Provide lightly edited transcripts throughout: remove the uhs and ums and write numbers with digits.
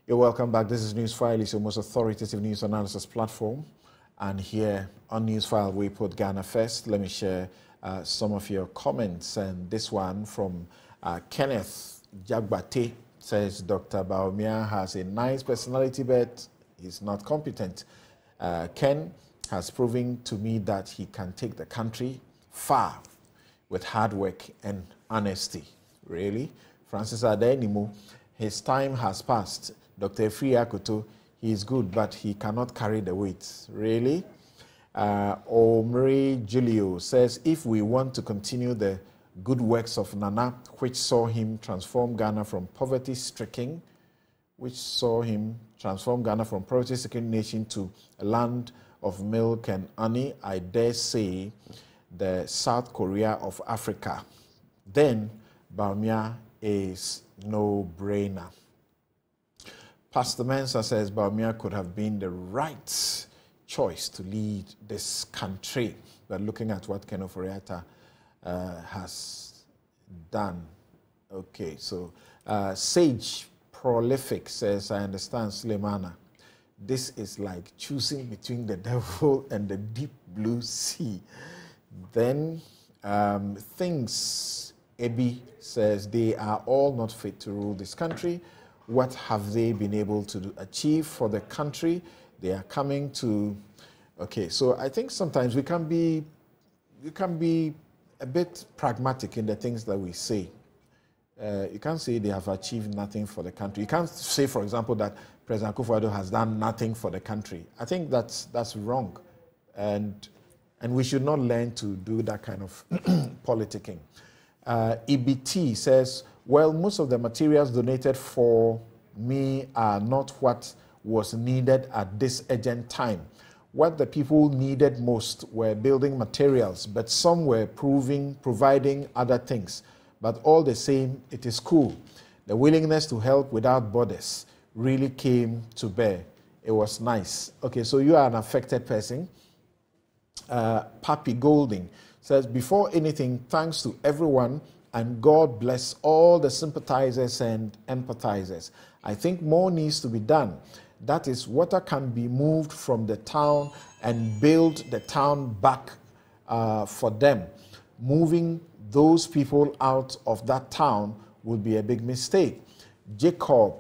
You're welcome back. This is Newsfile. It's your most authoritative news analysis platform. And here on Newsfile, we put Ghana first. Let me share some of your comments. And this one from Kenneth Jagbate says, Dr. Bawumia has a nice personality, but he's not competent. Ken has proven to me that he can take the country far with hard work and honesty. Really? Francis Adenimo, his time has passed. Dr. Efri Akoto, he is good, but he cannot carry the weight. Really? Omri Julio says, if we want to continue the good works of Nana, which saw him transform Ghana from poverty-stricken, nation to a land of milk and honey, I dare say the South Korea of Africa, then Bawumia is no-brainer. Pastor Mensah says Bawumia could have been the right choice to lead this country, but looking at what Ken Ofori-Atta has done. Okay, so Sage Prolific says, I understand, Sulemana. This is like choosing between the devil and the deep blue sea. Then Things Ebi says, they are all not fit to rule this country. What have they been able to achieve for the country? They are coming to... Okay, so I think sometimes we can be a bit pragmatic in the things that we say. You can't say they have achieved nothing for the country. You can't say, for example, that President Akufo-Addo has done nothing for the country. I think that's wrong. And we should not learn to do that kind of politicking. EBT says, well, most of the materials donated for me are not what was needed at this urgent time. What the people needed most were building materials, but some were providing other things. But all the same, it is cool. The willingness to help without borders really came to bear. It was nice. Okay, so you are an affected person. Pappy Golding says, before anything, thanks to everyone, and God bless all the sympathizers and empathizers. I think more needs to be done. That is, water can be moved from the town and build the town back for them. Moving those people out of that town would be a big mistake. Jacob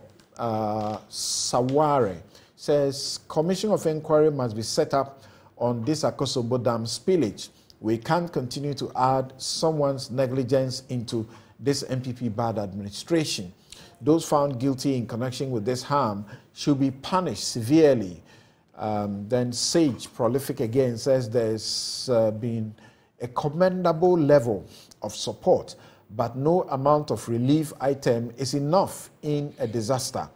Saware says, Commission of Inquiry must be set up on this Akosobo Dam spillage. We can't continue to add someone's negligence into this MPP bad administration. Those found guilty in connection with this harm should be punished severely. Then Sage Prolific again says there's been a commendable level of support, but no amount of relief item is enough in a disaster.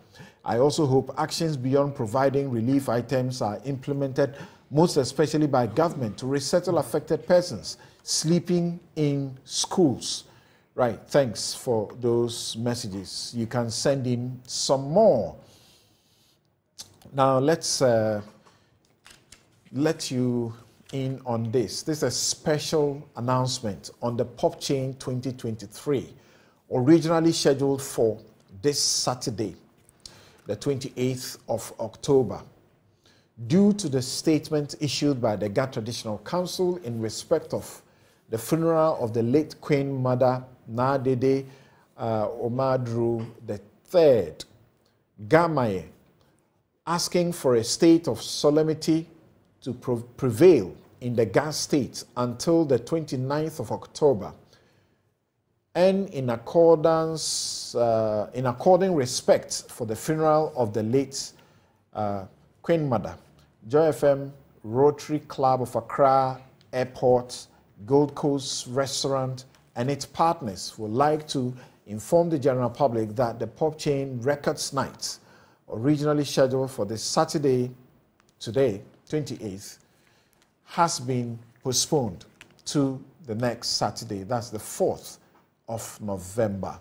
I also hope actions beyond providing relief items are implemented, most especially by government, to resettle affected persons sleeping in schools. Right, thanks for those messages. You can send in some more. Now let's let you in on this. This is a special announcement on the Pop Chain 2023, originally scheduled for this Saturday, the 28th of October. Due to the statement issued by the Ga Traditional Council in respect of the funeral of the late Queen Mother Nadede Omadru III, Gamaye, asking for a state of solemnity to prevail in the Ga state until the 29th of October, and in according respect for the funeral of the late Queen Mother, Joy FM, Rotary Club of Accra Airport, Gold Coast Restaurant, and its partners would like to inform the general public that the Pop Chain Records Night, originally scheduled for this Saturday, today, 28th, has been postponed to the next Saturday. That's the 4th of November.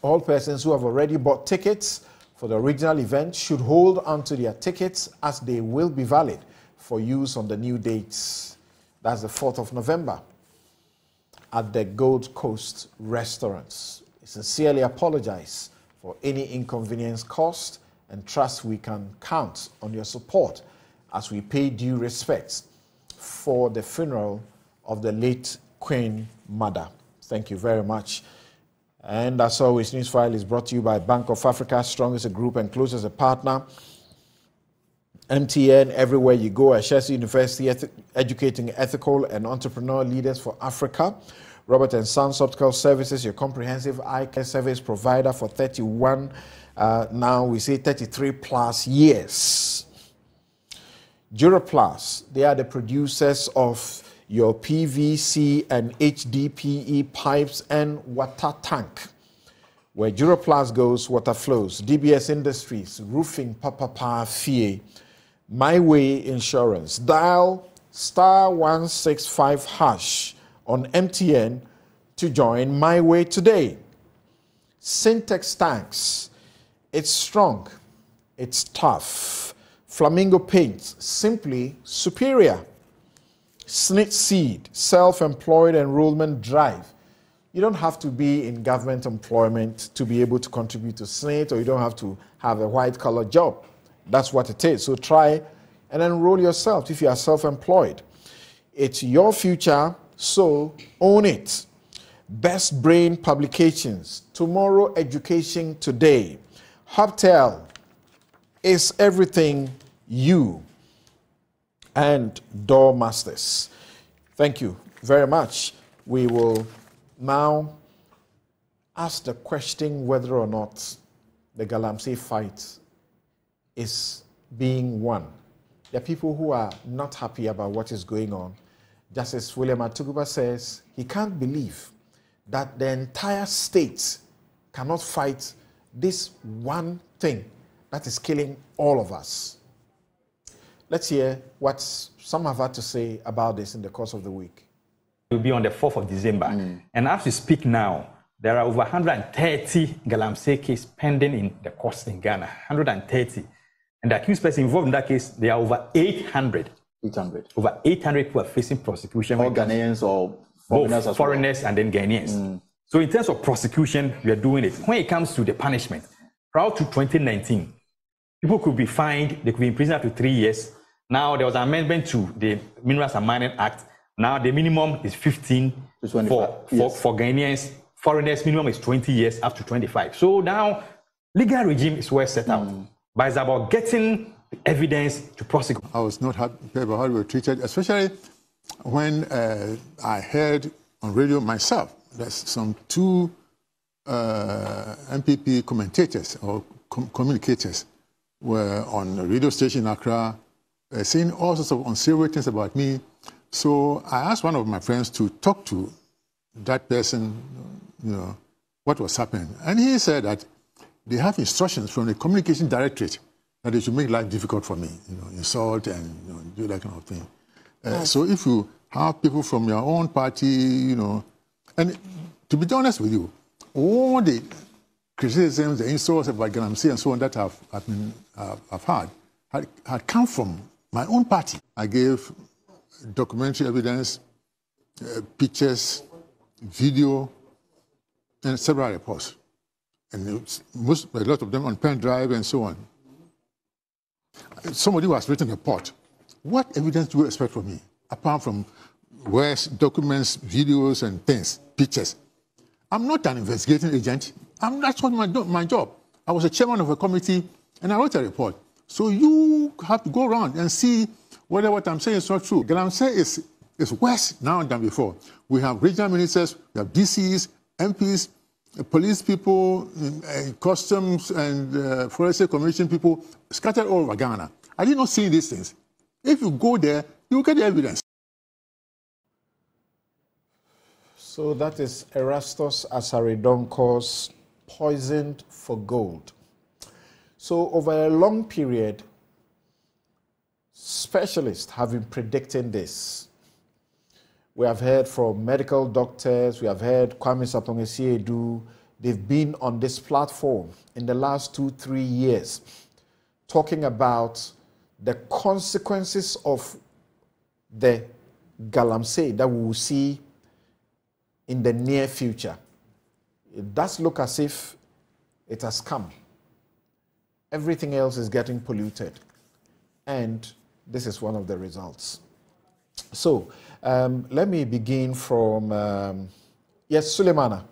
All persons who have already bought tickets for the original event should hold onto their tickets, as they will be valid for use on the new dates. That's the 4th of November at the Gold Coast Restaurants. I sincerely apologize for any inconvenience caused, and trust we can count on your support as we pay due respects for the funeral of the late Queen Mother. Thank you very much. And as always, Newsfile is brought to you by Bank of Africa, strong as a group and close as a partner. MTN, everywhere you go. Ashesi University, educating ethical and entrepreneurial leaders for Africa. Robert & Sons Optical Services, your comprehensive eye care service provider for 31, now we say 33 plus years. Duraplast, they are the producers of your PVC and HDPE pipes and water tank. Where Duraplast goes, water flows. DBS Industries, roofing, papa fee. My Way Insurance. Dial *165# on MTN to join My Way today. Syntex tanks. It's strong. It's tough. Flamingo paints. Simply superior. Snit Seed. Self-employed enrollment drive. You don't have to be in government employment to be able to contribute to SNIT, or you don't have to have a white-collar job. That's what it is. So try and enroll yourself if you are self-employed. It's your future, so own it. Best Brain Publications. Tomorrow Education Today. Hubtel is everything you. And Doormasters. Thank you very much. We will now ask the question whether or not the Galamsey fight is being won. There are people who are not happy about what is going on. Justice William Atuguba says he can't believe that the entire state cannot fight this one thing that is killing all of us. Let's hear what some have had to say about this in the course of the week. It will be on the 4th of December. And as we speak now, there are over 130 Galamsey cases pending in the courts in Ghana. 130. And the accused person involved in that case, there are over 800. 800. Over 800 people are facing prosecution. All Ghanaians or foreigners? Both foreigners and then Ghanaians. So in terms of prosecution, we are doing it. When it comes to the punishment, prior to 2019, people could be fined, they could be in prison up to 3 years. Now there was an amendment to the Minerals and Mining Act. Now the minimum is 15 for Ghanaians. Foreigners, minimum is 20 years up to 25. So now legal regime is well set out. But it's about getting evidence to prosecute. I was not happy about how we were treated, especially when I heard on radio myself that some two MPP commentators or communicators were on a radio station in Accra saying all sorts of unsavory things about me. So I asked one of my friends to talk to that person, what was happening. And he said that they have instructions from the communication directorate that they should make life difficult for me, insult and do that kind of thing. So if you have people from your own party, and to be honest with you, all the criticisms, the insults about Galamsey and so on that I've had come from my own party. I gave documentary evidence, pictures, video, and several reports. And a lot of them on pen drive and so on. Somebody who has written a report. What evidence do you expect from me? Apart from words, documents, videos, and things, pictures. I'm not an investigating agent. That's not my job. I was a chairman of a committee, and I wrote a report. So you have to go around and see whether what I'm saying is not true. Galamsey is worse now than before. We have regional ministers, we have DCs, MPs, police people, customs and forestry commission people scattered all over Ghana. I did not see these things. If you go there, you will get the evidence. So that is Erastus Asaridonko's Poisoned for Gold. So over a long period, specialists have been predicting this. We have heard from medical doctors, we have heard Kwame Sapong-Essiedu. They've been on this platform in the last 2-3 years talking about the consequences of the Galamsey that we will see in the near future. It does look as if it has come. Everything else is getting polluted. And this is one of the results. So let me begin from, yes, Suleimana.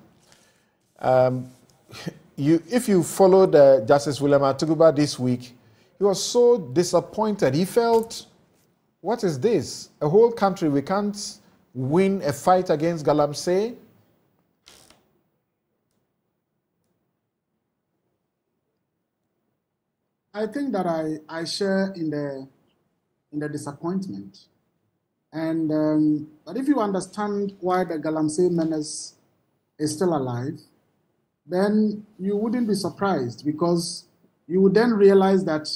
If you followed Justice William Atuguba this week, he was so disappointed. He felt, what is this? A whole country, we can't win a fight against Galamsey? I think that I share in the disappointment. And but if you understand why the Galamsey menace is still alive, then you wouldn't be surprised, because you would then realize that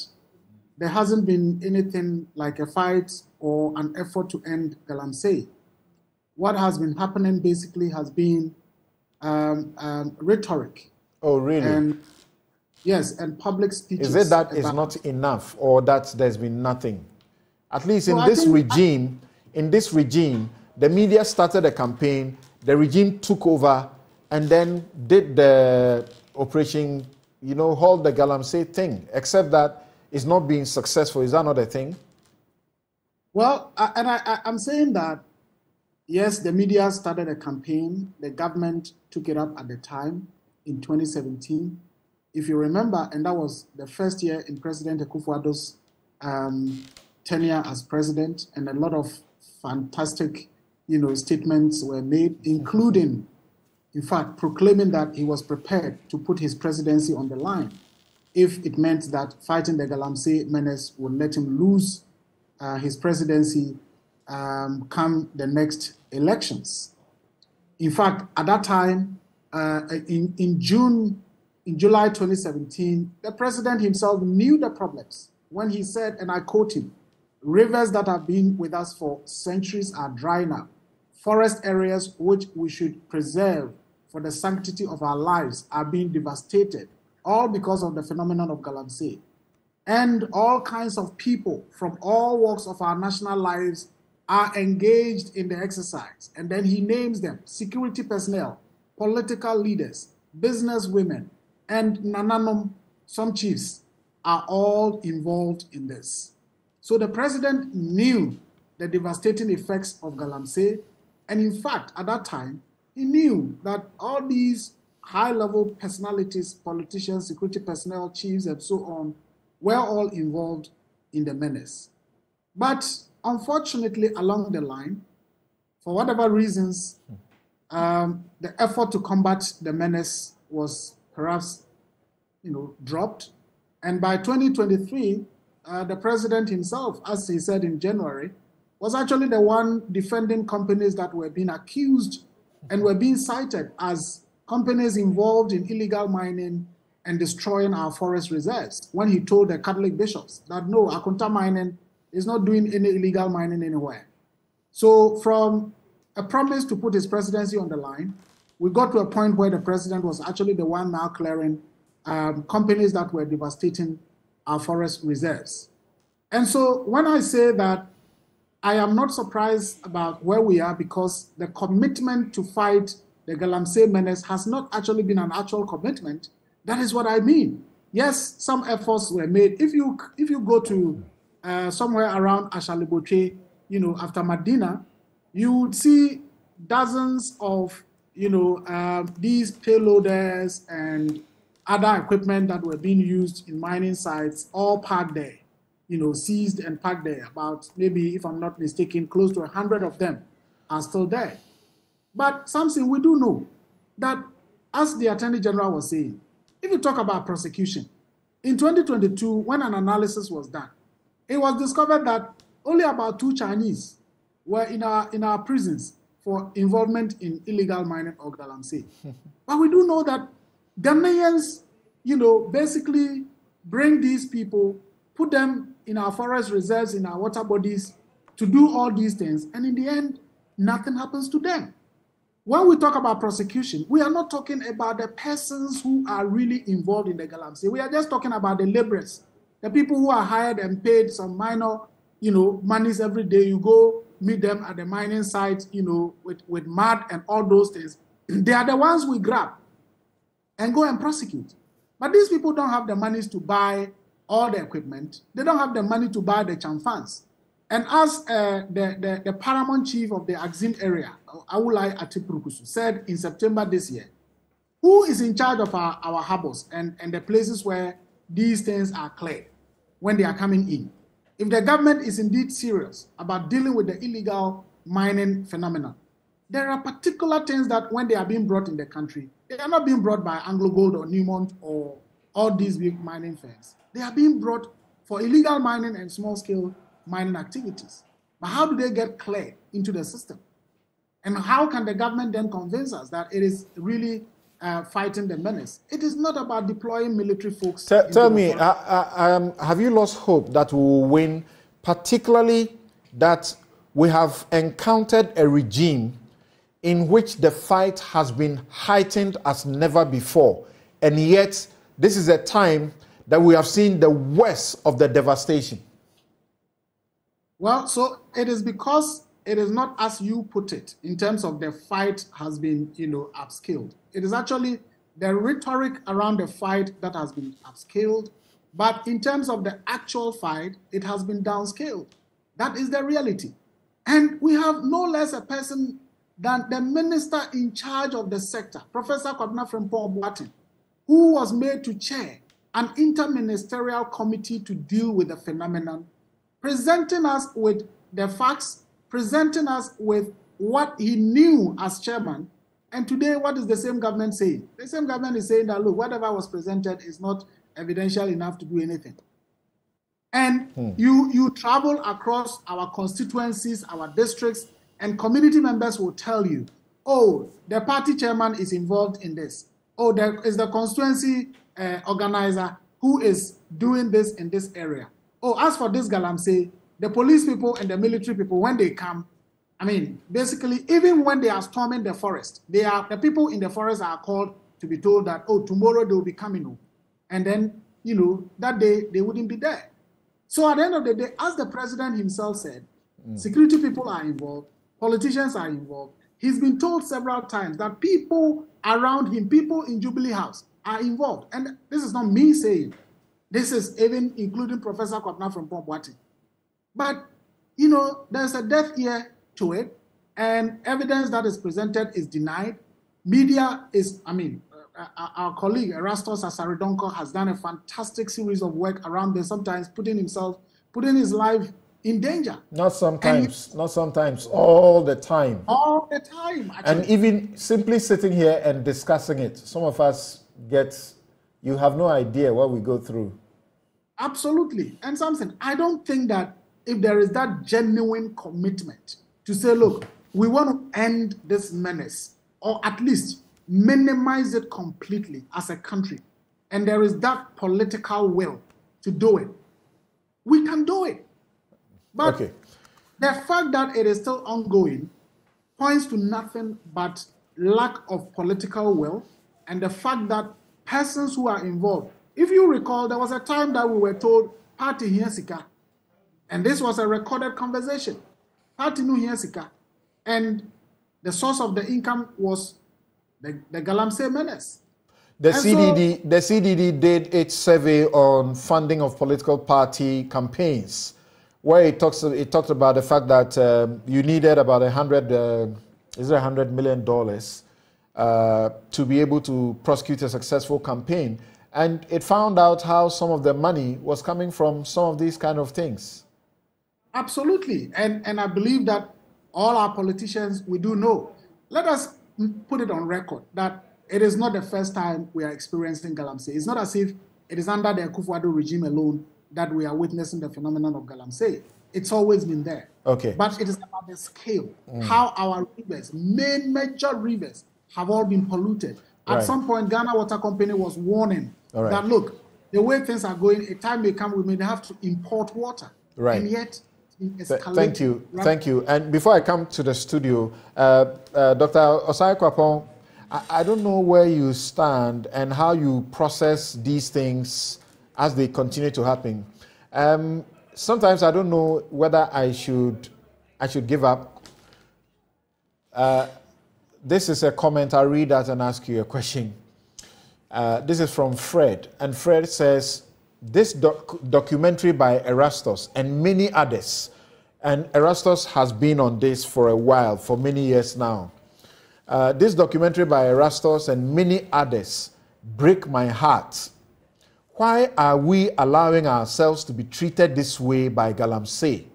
there hasn't been anything like a fight or an effort to end Galamsey. What has been happening basically has been rhetoric. Oh, really? And yes, and public speeches. Is it that is not enough, or that there's been nothing? At least in this regime, the media started a campaign, the regime took over, and then did the operation, hold the Galamsey thing, except that it's not being successful. Is that not a thing? Well, I'm saying that, yes, the media started a campaign. The government took it up at the time in 2017. If you remember, and that was the first year in President Akufo-Addo's tenure as president, and a lot of fantastic, statements were made, including, in fact, proclaiming that he was prepared to put his presidency on the line if it meant that fighting the Galamsey menace would let him lose his presidency come the next elections. In fact, at that time, in July 2017, the president himself knew the problems when he said, and I quote him, "Rivers that have been with us for centuries are dry now. Forest areas which we should preserve for the sanctity of our lives are being devastated, all because of the phenomenon of Galamsey. And all kinds of people from all walks of our national lives are engaged in the exercise." And then he names them: security personnel, political leaders, business women, and Nananom, some chiefs, are all involved in this. So the president knew the devastating effects of Galamsey, and in fact, at that time, he knew that all these high-level personalities, politicians, security personnel, chiefs, and so on, were all involved in the menace. But unfortunately, along the line, for whatever reasons, the effort to combat the menace was perhaps, dropped. And by 2023, the president himself, as he said in January, was actually the one defending companies that were being accused and were being cited as companies involved in illegal mining and destroying our forest reserves, when he told the Catholic bishops that no, Akunta mining is not doing any illegal mining anywhere. So from a promise to put his presidency on the line, we got to a point where the president was actually the one now clearing companies that were devastating our forest reserves. And so when I say that I am not surprised about where we are, because the commitment to fight the Galamsey menace has not actually been an actual commitment, that is what I mean. Yes, some efforts were made. If you go to somewhere around Ashaliboche, after Medina, you would see dozens of, these payloaders and other equipment that were being used in mining sites, all parked there, seized and parked there. About, maybe, if I'm not mistaken, close to 100 of them are still there. But something we do know, that as the Attorney General was saying, if you talk about prosecution, in 2022, when an analysis was done, it was discovered that only about 2 Chinese were in our prisons for involvement in illegal mining or Galamsey. But we do know that Ghanaians, basically bring these people, put them in our forest reserves, in our water bodies, to do all these things, and in the end, nothing happens to them. When we talk about prosecution, we are not talking about the persons who are really involved in the Galamsey. We are just talking about the laborers, the people who are hired and paid some minor, monies every day. You go meet them at the mining site, with mud and all those things. They are the ones we grab and go and prosecute. But these people don't have the money to buy all the equipment. They don't have the money to buy the chamfans. And as the paramount chief of the Axim area, Awulai Atipurukusu, said in September this year, who is in charge of our harbors and the places where these things are cleared when they are coming in? If the government is indeed serious about dealing with the illegal mining phenomenon, there are particular things that when they are being brought in the country, they are not being brought by Anglo Gold or Newmont or all these big mining firms. They are being brought for illegal mining and small-scale mining activities. But how do they get cleared into the system? And how can the government then convince us that it is really fighting the menace? It is not about deploying military folks. Tell me, have you lost hope that we will win, particularly that we have encountered a regime in which the fight has been heightened as never before, and yet this is a time that we have seen the worst of the devastation? Well, so it is because it is not as you put it in terms of the fight has been, upscaled. It is actually the rhetoric around the fight that has been upscaled, but in terms of the actual fight, it has been downscaled. That is the reality. And we have no less a person than the minister in charge of the sector, Professor Kwabena Frimpong Boateng, who was made to chair an interministerial committee to deal with the phenomenon, presenting us with the facts, presenting us with what he knew as chairman. And today, what is the same government saying? The same government is saying that, look, whatever was presented is not evidential enough to do anything. And you travel across our constituencies, our districts, and community members will tell you, oh, the party chairman is involved in this. Oh, there is the constituency organizer who is doing this in this area. Oh, as for this Galamsey, the police people and the military people, when they come, I mean, basically, even when they are storming the forest, the people in the forest are called to be told that, oh, tomorrow they will be coming. And then, that day they wouldn't be there. So at the end of the day, as the president himself said, security people are involved, politicians are involved. He's been told several times that people around him, people in Jubilee House, are involved. And this is not me saying. This is even including Professor Kwabena Frimpong Boateng. But, there's a deaf ear to it, and evidence that is presented is denied. Media is, our colleague Erastus Asaridonko has done a fantastic series of work around this, sometimes putting his life in danger. Not sometimes, all the time. All the time, actually. And even simply sitting here and discussing it, some of us you have no idea what we go through. Absolutely. And something, I don't think that if there is that genuine commitment to say, look, we want to end this menace, or at least minimize it completely as a country, and there is that political will to do it, we can do it. But the fact that it is still ongoing points to nothing but lack of political will, and the fact that persons who are involved, if you recall, there was a time that we were told, party hiensika, and this was a recorded conversation. Party no hiensika, and the source of the income was the Galamsey menace. The CDD did its survey on funding of political party campaigns, where it talked about the fact that you needed about $100 million to be able to prosecute a successful campaign. And it found out how some of the money was coming from some of these kind of things. Absolutely. And I believe that all our politicians, we do know. Let us put it on record that it is not the first time we are experiencing Galamsey. It's not as if it is under the Akufo-Addo regime alone that we are witnessing the phenomenon of Galamsey. It's always been there. Okay. But it is about the scale, how our rivers, major rivers, have all been polluted. At some point, Ghana Water Company was warning that, look, the way things are going, a time may come we may have to import water. Right. And yet, thank you. And before I come to the studio, Dr. Osai Kwapong, I don't know where you stand and how you process these things as they continue to happen. Sometimes I don't know whether I should give up. This is a comment. I'll read that and ask you a question. This is from Fred, and Fred says, this documentary by Erastus and many others, and Erastus has been on this for a while, for many years now. This documentary by Erastus and many others break my heart. Why are we allowing ourselves to be treated this way by Galamsey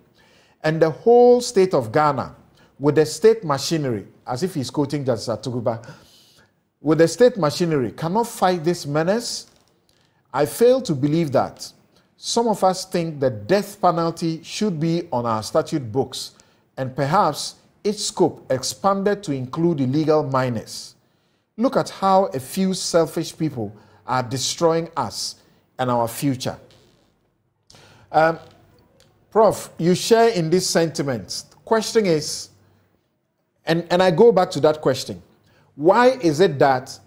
and the whole state of Ghana with the state machinery, as if he's quoting Justice Atuguba, with the state machinery cannot fight this menace? I fail to believe that. Some of us think the death penalty should be on our statute books and perhaps its scope expanded to include illegal miners. Look at how a few selfish people are destroying us and our future. Prof, you share in these sentiments. The question is, and I go back to that question, why is it that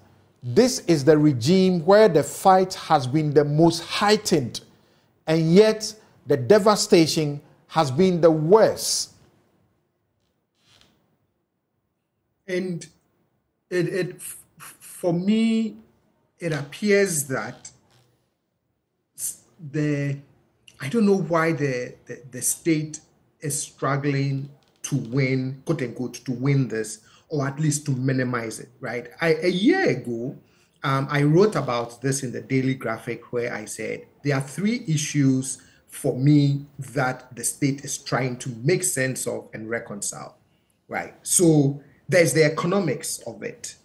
this is the regime where the fight has been the most heightened, and yet the devastation has been the worst? And for me, it appears that I don't know why the state is struggling to win, quote unquote, to win this, or at least to minimize it, right? A year ago, I wrote about this in the Daily Graphic, where I said there are 3 issues for me that the state is trying to make sense of and reconcile, right? So there's the economics of it.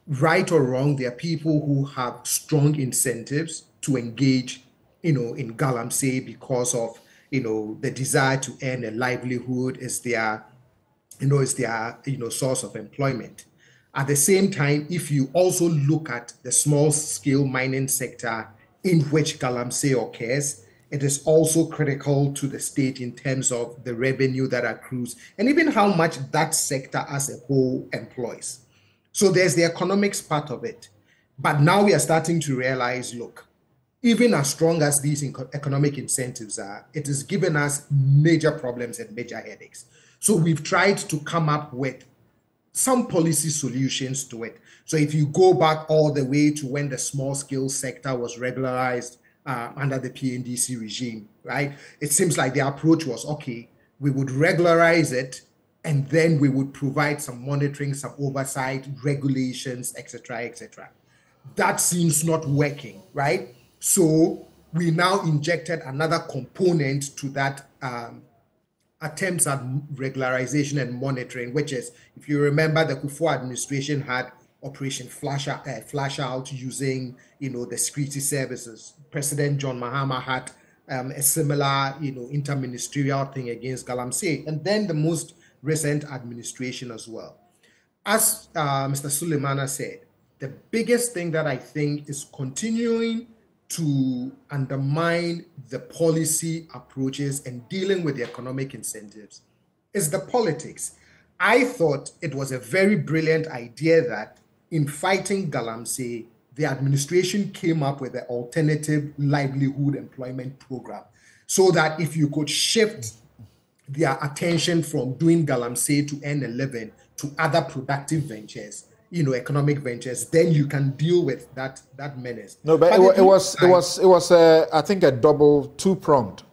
Right or wrong, there are people who have strong incentives to engage, in Galamsey because of, the desire to earn a livelihood is their source of employment. At the same time, if you also look at the small-scale mining sector in which Galamsey occurs, it is also critical to the state in terms of the revenue that accrues and even how much that sector as a whole employs. So there's the economics part of it. But now we are starting to realize, look, even as strong as these economic incentives are, it has given us major problems and major headaches. So we've tried to come up with some policy solutions to it. So if you go back all the way to when the small-scale sector was regularized under the PNDC regime, right? It seems like the approach was, okay, we would regularize it, and then we would provide some monitoring, some oversight, regulations, etc., etc. That seems not working, right? So we now injected another component to that attempts at regularization and monitoring, which is, if you remember, the Kufuor administration had Operation Flash Out using, the security services. President John Mahama had a similar, interministerial thing against Galamsey, and then the most recent administration as well. As Mr. Suleimana said, the biggest thing that I think is continuing to undermine the policy approaches and dealing with the economic incentives is the politics. I thought it was a very brilliant idea that in fighting Galamsey, the administration came up with an alternative livelihood employment program so that if you could shift their attention from doing Galamsey to earn a living to other productive ventures, economic ventures, then you can deal with that menace. No, but it was I think a double, 2-pronged.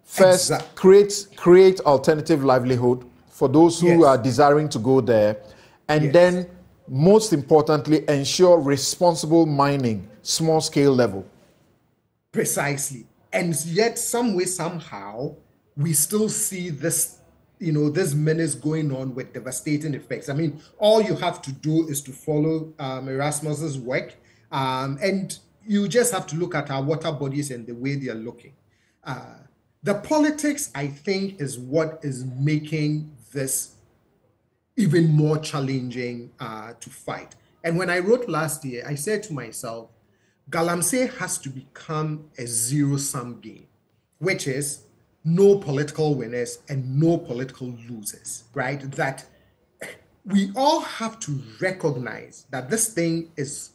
First, create alternative livelihood for those who are desiring to go there, and then most importantly, ensure responsible mining, small scale level. Precisely. And yet some way, somehow, we still see this this menace going on with devastating effects. I mean, all you have to do is to follow Erasmus's work, and you just have to look at our water bodies and the way they are looking. The politics, I think, is what is making this even more challenging to fight. And when I wrote last year, I said to myself, Galamsey has to become a zero-sum game, which is no political winners and no political losers, right? That we all have to recognize that this thing has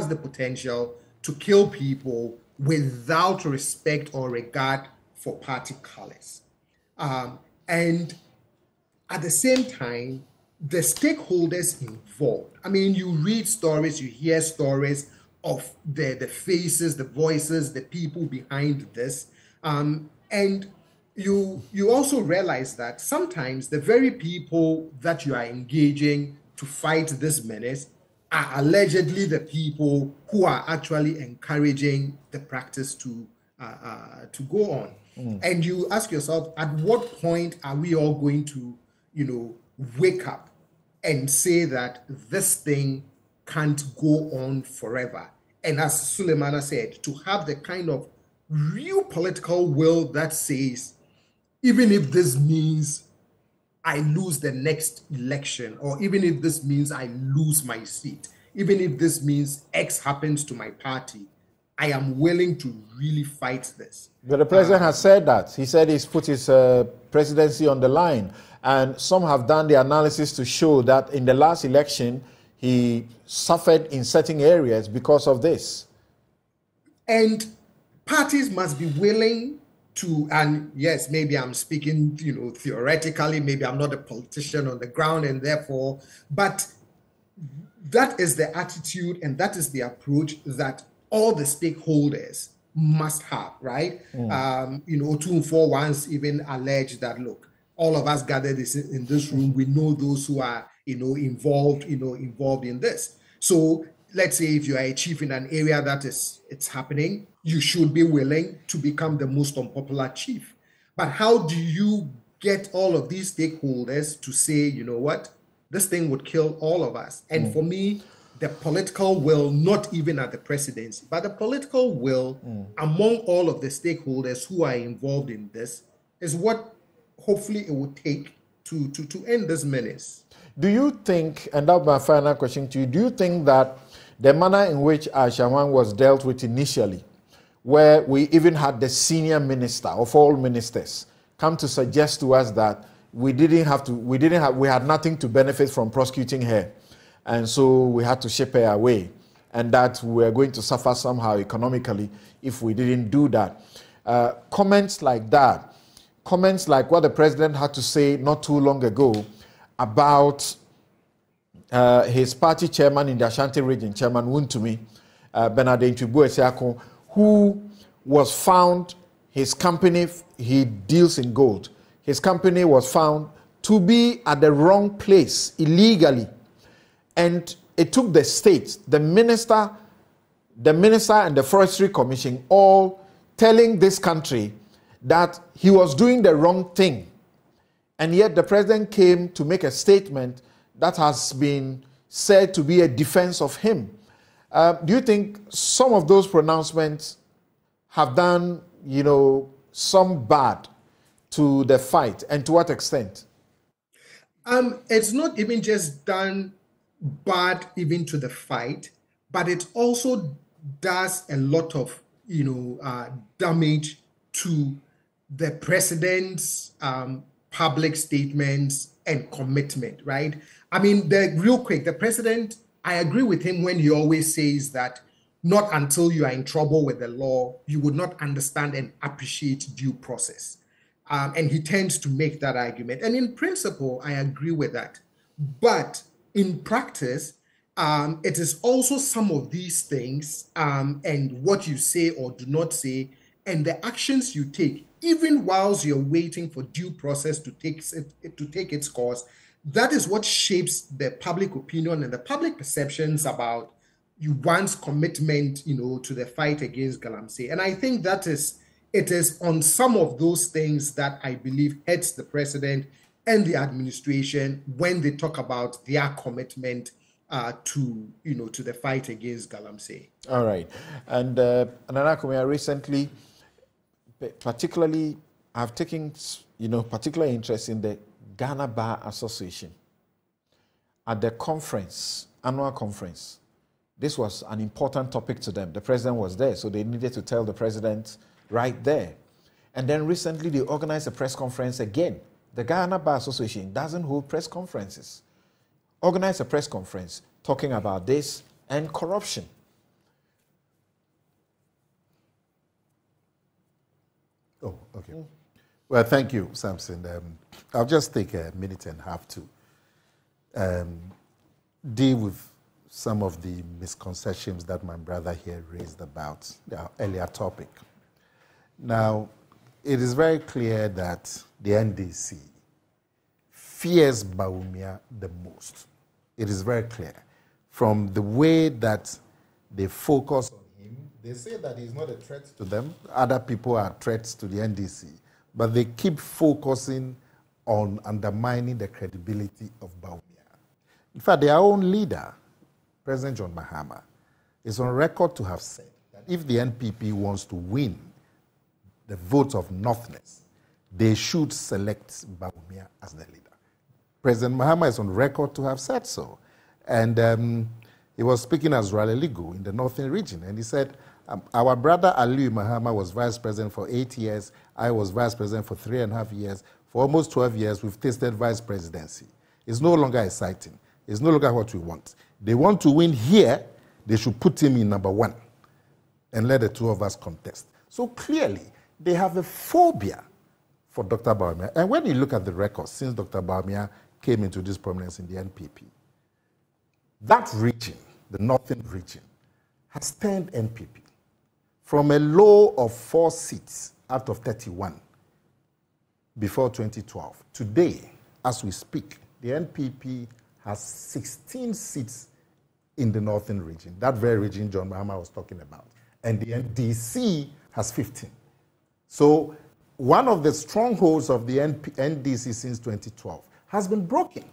the potential to kill people without respect or regard for party colors. And at the same time, the stakeholders involved. I mean, you read stories, you hear stories of the faces, the voices, the people behind this. And you also realize that sometimes the very people that you are engaging to fight this menace are allegedly the people who are actually encouraging the practice to go on. And you ask yourself, at what point are we all going to, wake up and say that this thing can't go on forever? And as Suleimana said, to have the kind of real political will that says, even if this means I lose the next election, or even if this means I lose my seat, even if this means X happens to my party, I am willing to really fight this. But the president has said that. He said he's put his presidency on the line. And some have done the analysis to show that in the last election, he suffered in certain areas because of this. And parties must be willing to, and yes, maybe I'm speaking, theoretically, maybe I'm not a politician on the ground, and therefore, but that is the attitude and that is the approach that all the stakeholders must have, right? Touting once even alleged that, look, all of us gathered in this room, we know those who are, involved in this. So let's say if you are a chief in an area that it's happening, you should be willing to become the most unpopular chief. But how do you get all of these stakeholders to say, you know what, this thing would kill all of us? And for me, the political will, not even at the presidency, but the political will among all of the stakeholders who are involved in this is what hopefully it would take to end this menace. Do you think, and that's my final question to you, do you think that the manner in which Al-Shawan was dealt with initially, where we even had the senior minister of all ministers come to suggest to us that we had nothing to benefit from prosecuting her, and so we had to ship her away, and that we were going to suffer somehow economically if we didn't do that. Comments like that, comments like what the president had to say not too long ago about his party chairman in the Ashanti region, Chairman Wuntumi, Bernard Ntwibu-Esiako, who was found, his company, he deals in gold, his company was found to be at the wrong place illegally. And it took the state, the minister and the Forestry Commission all telling this country that he was doing the wrong thing. And yet the president came to make a statement that has been said to be a defense of him. Do you think some of those pronouncements have done, some bad to the fight, and to what extent? It's not even just done bad even to the fight, but it also does a lot of, damage to the president's public statements and commitment, right? I mean, real quick, the president, I agree with him when he always says that not until you are in trouble with the law, you would not understand and appreciate due process. And he tends to make that argument. And in principle, I agree with that. But in practice, it is also some of these things and what you say or do not say and the actions you take, even whilst you're waiting for due process to take its course, that is what shapes the public opinion and the public perceptions about one's commitment, to the fight against Galamsey. And I think it is on some of those things that I believe hurts the president and the administration when they talk about their commitment to the fight against Galamsey. All right. And Nana Kumia, recently, particularly, I've taken, particular interest in the Ghana Bar Association. At the conference, annual conference, this was an important topic to them. The president was there, so they needed to tell the president right there. And then recently, they organized a press conference again. The Ghana Bar Association doesn't hold press conferences. Organized a press conference talking about this and corruption. Oh, okay. Well, thank you, Samson. I'll just take a minute and a half to deal with some of the misconceptions that my brother here raised about the earlier topic. Now, it is very clear that the NDC fears Bawumia the most. It is very clear. From the way that they focus on him, they say that he's not a threat to them. Other people are threats to the NDC. But they keep focusing on undermining the credibility of Bawumia. In fact, their own leader, President John Mahama, is on record to have said that if the NPP wants to win the vote of Northerners, they should select Bawumia as the leader. President Mahama is on record to have said so. And he was speaking as Raleligo in the Northern region, and he said, our brother Aliyu Mahama was vice president for 8 years. I was vice president for 3.5 years. For almost 12 years, we've tasted vice presidency. It's no longer exciting. It's no longer what we want. They want to win here, they should put him in number 1 and let the two of us contest. So clearly, they have a phobia for Dr. Bawumia. And when you look at the records since Dr. Bawumia came into this prominence in the NPP, that region, the northern region, has turned NPP from a low of 4 seats out of 31 before 2012. Today, as we speak, the NPP has 16 seats in the northern region, that very region John Mahama was talking about. And the NDC has 15. So one of the strongholds of the NDC since 2012 has been broken.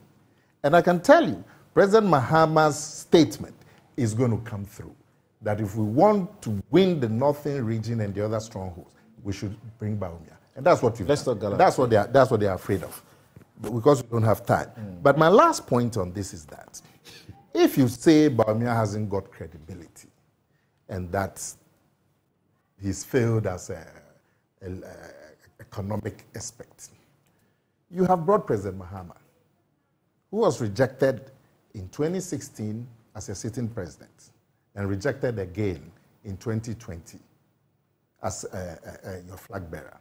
And I can tell you, President Mahama's statement is going to come through, that if we want to win the northern region and the other strongholds, we should bring Bawumia. And that's what that's what they are afraid of, because we don't have time. But my last point on this is that if you say Bawumia hasn't got credibility and that he's failed as an economic aspect, you have brought President Mahama, who was rejected in 2016 as a sitting president and rejected again in 2020 as your flag bearer.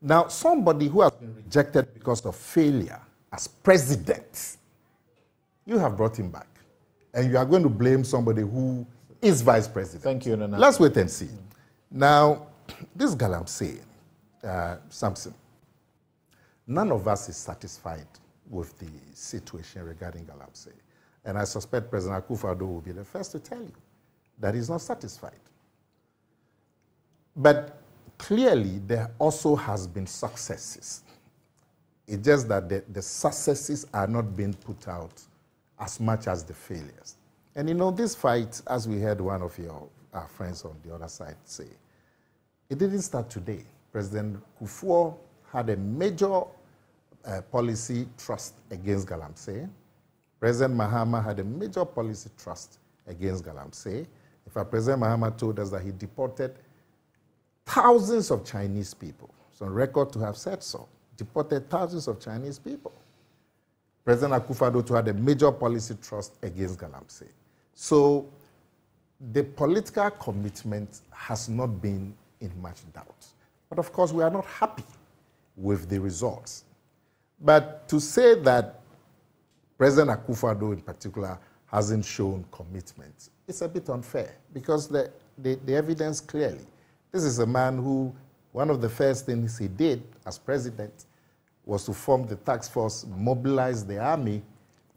Now, somebody who has been rejected because of failure as president, you have brought him back. And you are going to blame somebody who is vice president. Thank you, Nana. Let's wait and see. Now, this Galamsey, Samson, none of us is satisfied with the situation regarding Galamsey. And I suspect President Akufo-Addo will be the first to tell you that he's not satisfied. But clearly, there also has been successes. It's just that the successes are not being put out as much as the failures. And you know, this fight, as we heard one of our friends on the other side say, it didn't start today. President Kufuor had a major policy thrust against Galamsey. President Mahama had a major policy thrust against Galamsey. In fact, President Mahama told us that he deported thousands of Chinese people. It's on record to have said so. Deported thousands of Chinese people. President Akufo-Addo had a major policy thrust against Galamsey. So the political commitment has not been in much doubt. But of course, we are not happy with the results. But to say that President Akufo-Addo in particular hasn't shown commitment, it's a bit unfair, because the evidence clearly, this is a man who, one of the first things he did as president was to form the task force, mobilize the army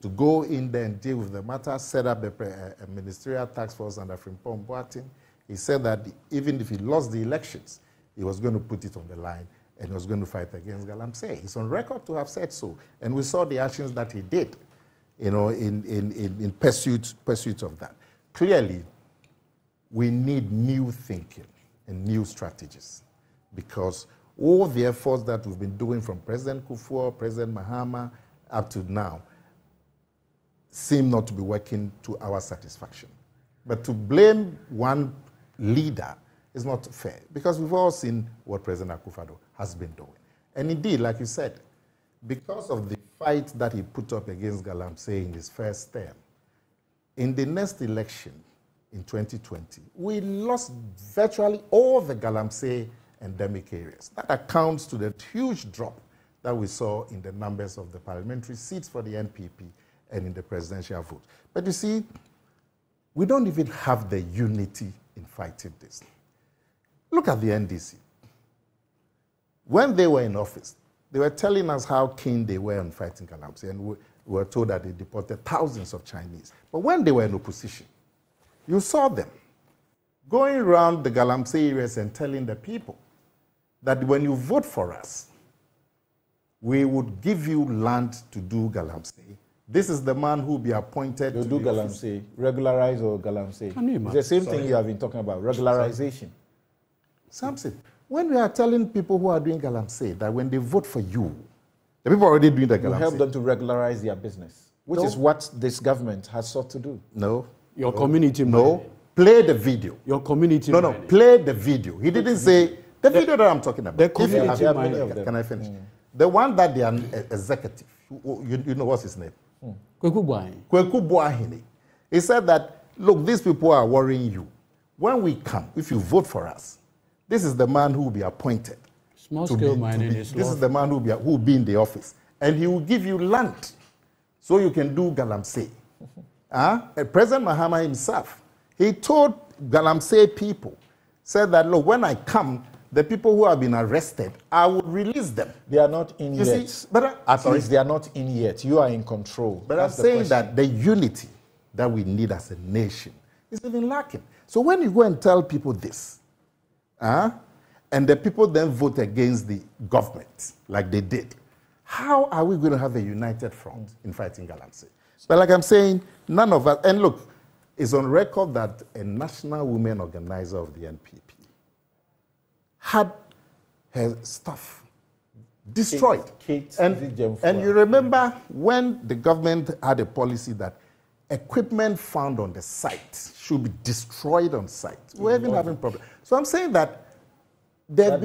to go in there and deal with the matter, set up a ministerial task force under Frimpong Boateng. He said that even if he lost the elections, he was going to put it on the line and he was going to fight against Galamsey. He's on record to have said so. And we saw the actions that he did, you know, in pursuit of that. Clearly, we need new thinking and new strategies, because all the efforts that we've been doing from President Kufuor, President Mahama, up to now, seem not to be working to our satisfaction. But to blame one leader is not fair, because we've all seen what President Akufo-Addo has been doing. And indeed, like you said, because of the fight that he put up against Galamsey in his first term, in the next election in 2020, we lost virtually all the Galamsey endemic areas. That accounts to the huge drop that we saw in the numbers of the parliamentary seats for the NPP and in the presidential vote. But you see, we don't even have the unity in fighting this. Look at the NDC. When they were in office, they were telling us how keen they were on fighting Galamsey, and we were told that they deported thousands of Chinese. But when they were in opposition, you saw them going around the Galamsey areas and telling the people that when you vote for us, we would give you land to do Galamsey. This is the man who will be appointed to do Galamsey, regularize or Galamsey. It's the same thing you have been talking about, regularization. Samson, when we are telling people who are doing Galamsey that when they vote for you, the people already doing the Galamsey. You help them to regularize their business, which is what this government has sought to do. No. Your community. No. Play the video. Your community. No, play the video. He didn't say, the video that I'm talking about. The community. Can I finish? The one that they are executive, you know what's his name? Kweku Boahene. He said that, look, these people are worrying you. When we come, if you vote for us, this is the man who will be appointed. Small-scale mining is this is the man who will be in the office. And he will give you land so you can do Galamsey. President Mahama himself, he told Galamsey people, said that, look, when I come, the people who have been arrested, I will release them. They are not in yet. See, but at least they are not in yet. You are in control. But I'm saying that the unity that we need as a nation is even lacking. So when you go and tell people this, and the people then vote against the government, like they did, how are we going to have a united front in fighting Galamsey? But like I'm saying, none of us, and look, it's on record that a national women organizer of the NPP had her stuff destroyed. And you remember when the government had a policy that equipment found on the site should be destroyed on site. We're even having problems. So I'm saying that that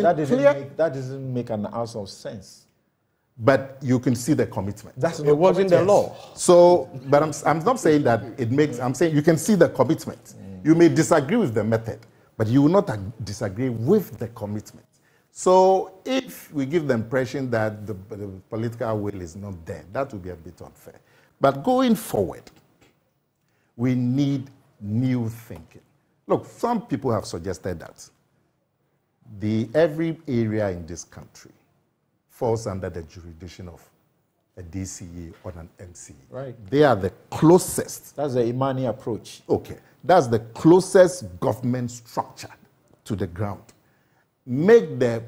doesn't make an ounce of sense. But you can see the commitment. It wasn't the law. So, but I'm not saying that it makes, I'm saying you can see the commitment. You may disagree with the method, but you will not disagree with the commitment. So if we give the impression that the political will is not there, that would be a bit unfair. But going forward, we need new thinking. Look, some people have suggested that every area in this country falls under the jurisdiction of a DCE or an MCE. Right. They are the closest. That's the Imani approach. Okay. That's the closest government structure to the ground. Make the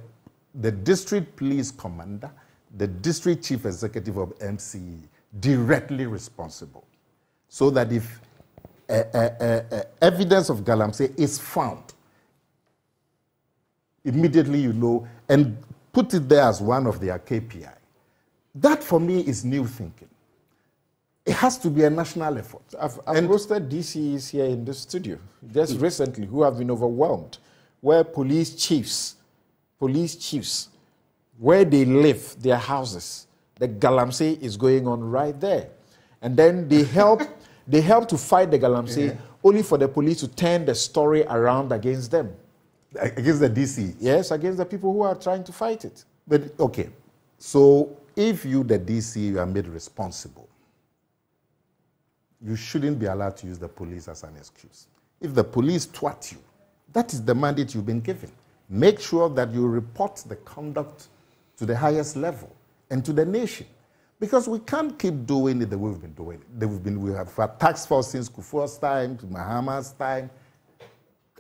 district police commander, the district chief executive of MCE directly responsible, so that if evidence of Galamsey is found, immediately you know, and put it there as one of their KPI. That for me is new thinking. It has to be a national effort. I've roasted DCs here in the studio just recently who have been overwhelmed, where police chiefs, where they live, their houses, the Galamsey is going on right there. And then they help to fight the Galamsey only for the police to turn the story around against them. Against the DC? Yes, against the people who are trying to fight it. But, okay, so if you, the DC, you are made responsible, you shouldn't be allowed to use the police as an excuse. If the police twat you, that is the mandate you've been given. Make sure that you report the conduct to the highest level and to the nation. Because we can't keep doing it the way we've been doing it. We have a task force since Kufuor's time, to Mahama's time,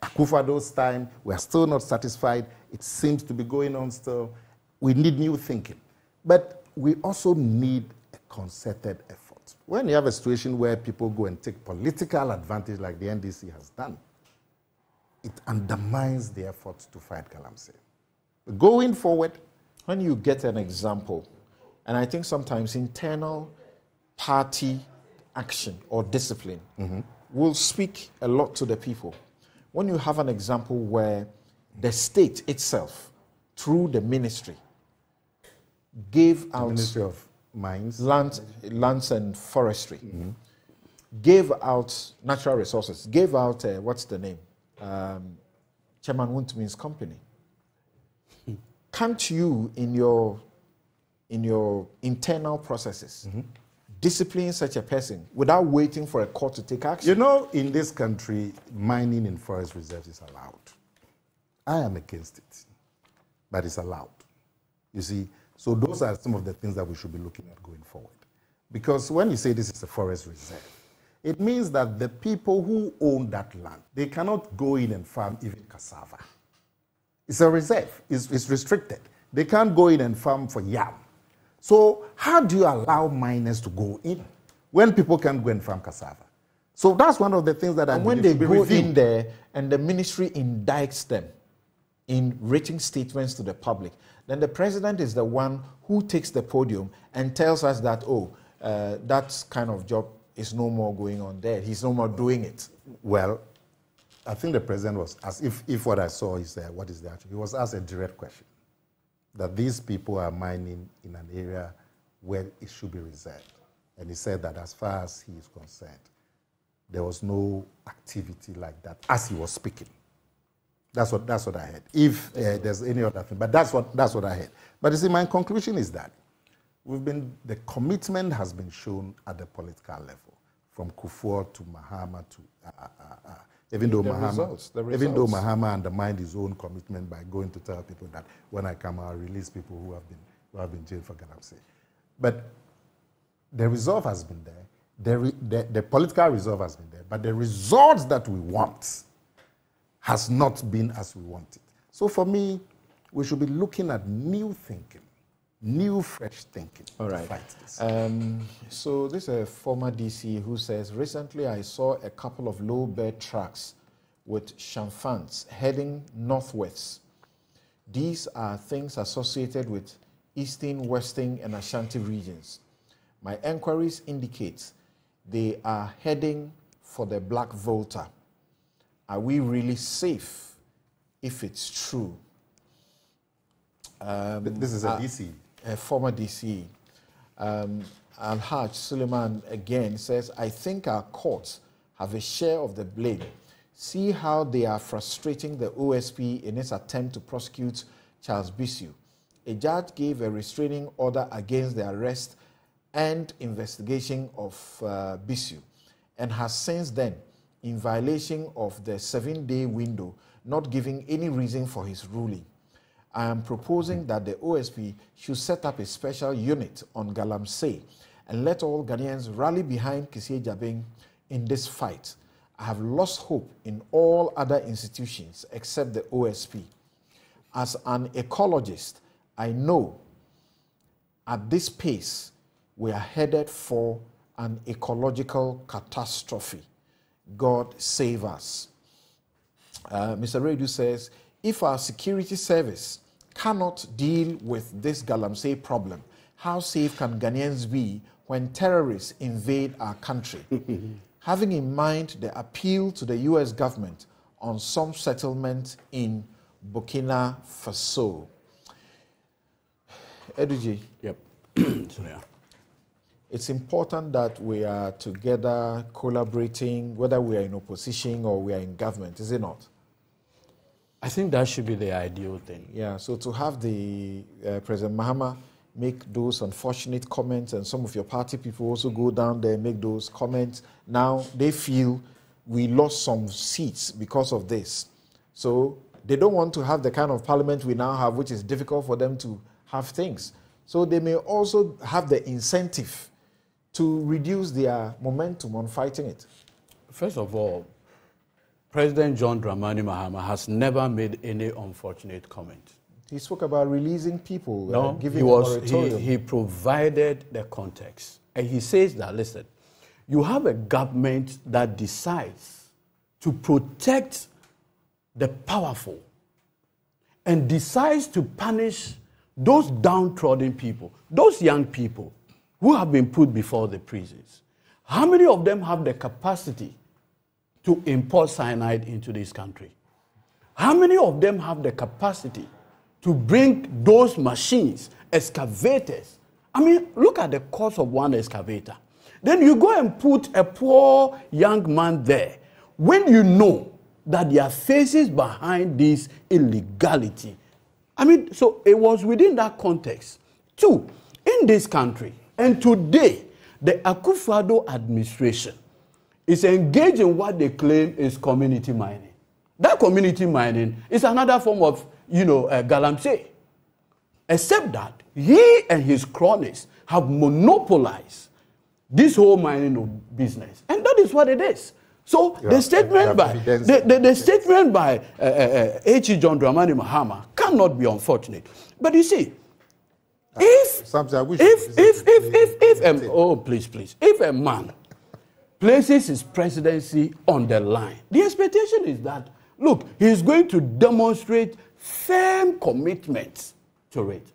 Akufo-Addo's time. We are still not satisfied. It seems to be going on still. We need new thinking. But we also need a concerted effort. When you have a situation where people go and take political advantage like the NDC has done, it undermines the efforts to fight Galamsey. Going forward, when you get an example, and I think sometimes internal party action or discipline will speak a lot to the people. When you have an example where the state itself, through the ministry, gave out... The Ministry of Mines. Lands and Forestry, gave out natural resources, gave out, what's the name? Chairman Wuntumin's company. Can't you, in your internal processes, discipline such a person without waiting for a court to take action? You know, in this country, mining in forest reserves is allowed. I am against it, but it's allowed. You see, so those are some of the things that we should be looking at going forward. Because when you say this is a forest reserve, it means that the people who own that land, they cannot go in and farm even cassava. It's a reserve. It's restricted. They can't go in and farm for yam. So how do you allow miners to go in when people can't go and farm cassava? So that's one of the things that I And when they go in there and the ministry indicts them in written statements to the public, then the president is the one who takes the podium and tells us that, that kind of job is no more going on there. He's no more doing it. Well, I think the president was asked, if what I saw is what is the actual, he was asked a direct question, that these people are mining in an area where it should be reserved. And he said that as far as he is concerned, there was no activity like that as he was speaking. That's what I heard. If there's any other thing, but that's what I heard. But you see, my conclusion is that the commitment has been shown at the political level, from Kufuor to Mahama to even though Mahama undermined his own commitment by going to tell people that when I come, I'll release people who have been jailed for Galamsey. But the resolve has been there. The political resolve has been there. But the results that we want has not been as we wanted. So for me, we should be looking at new thinking, new fresh thinking to fight this. So this is a former DC who says, recently I saw a couple of low-bed trucks with chamfans heading northwest. These are things associated with Eastern, Western, and Ashanti regions. My enquiries indicate they are heading for the Black Volta. Are we really safe if it's true? This is a DC. A former DC. Al-Haj Suleiman again says, I think our courts have a share of the blame. See how they are frustrating the OSP in its attempt to prosecute Charles Bissue. A judge gave a restraining order against the arrest and investigation of Bissue, and has since then, in violation of the 7-day window, not giving any reason for his ruling. I am proposing that the OSP should set up a special unit on Galamsey and let all Ghanaians rally behind Kissie Jabing in this fight. I have lost hope in all other institutions except the OSP. As an ecologist, I know at this pace we are headed for an ecological catastrophe. God save us. Mr. Redu says, if our security service cannot deal with this Galamsey problem, how safe can Ghanaians be when terrorists invade our country? Having in mind the appeal to the U.S. government on some settlement in Burkina Faso. Eduji. Yep. It's important that we are together collaborating, whether we are in opposition or we are in government, is it not? I think that should be the ideal thing. Yeah, so to have the President Mahama make those unfortunate comments and some of your party people also go down there and make those comments, now they feel we lost some seats because of this. So they don't want to have the kind of parliament we now have, which is difficult for them to have things. So they may also have the incentive to reduce their momentum on fighting it. First of all, President John Dramani Mahama has never made any unfortunate comment. He spoke about releasing people, no, giving a moratorium. He provided the context. And he says that, listen, you have a government that decides to protect the powerful and decides to punish those downtrodden people, those young people who have been put before the prisons. How many of them have the capacity to import cyanide into this country? How many of them have the capacity to bring those machines, excavators? I mean, look at the cost of one excavator. Then you go and put a poor young man there when you know that there are faces behind this illegality. I mean, so it was within that context. Two, in this country, and today, the Akufo-Addo administration is engaged in what they claim is community mining. That community mining is another form of, Galamsey. Except that he and his cronies have monopolized this whole mining business. And that is what it is. So the statement by H.E. John Dramani Mahama cannot be unfortunate. But you see, if a man places his presidency on the line, the expectation is that, look, he's going to demonstrate firm commitment to it.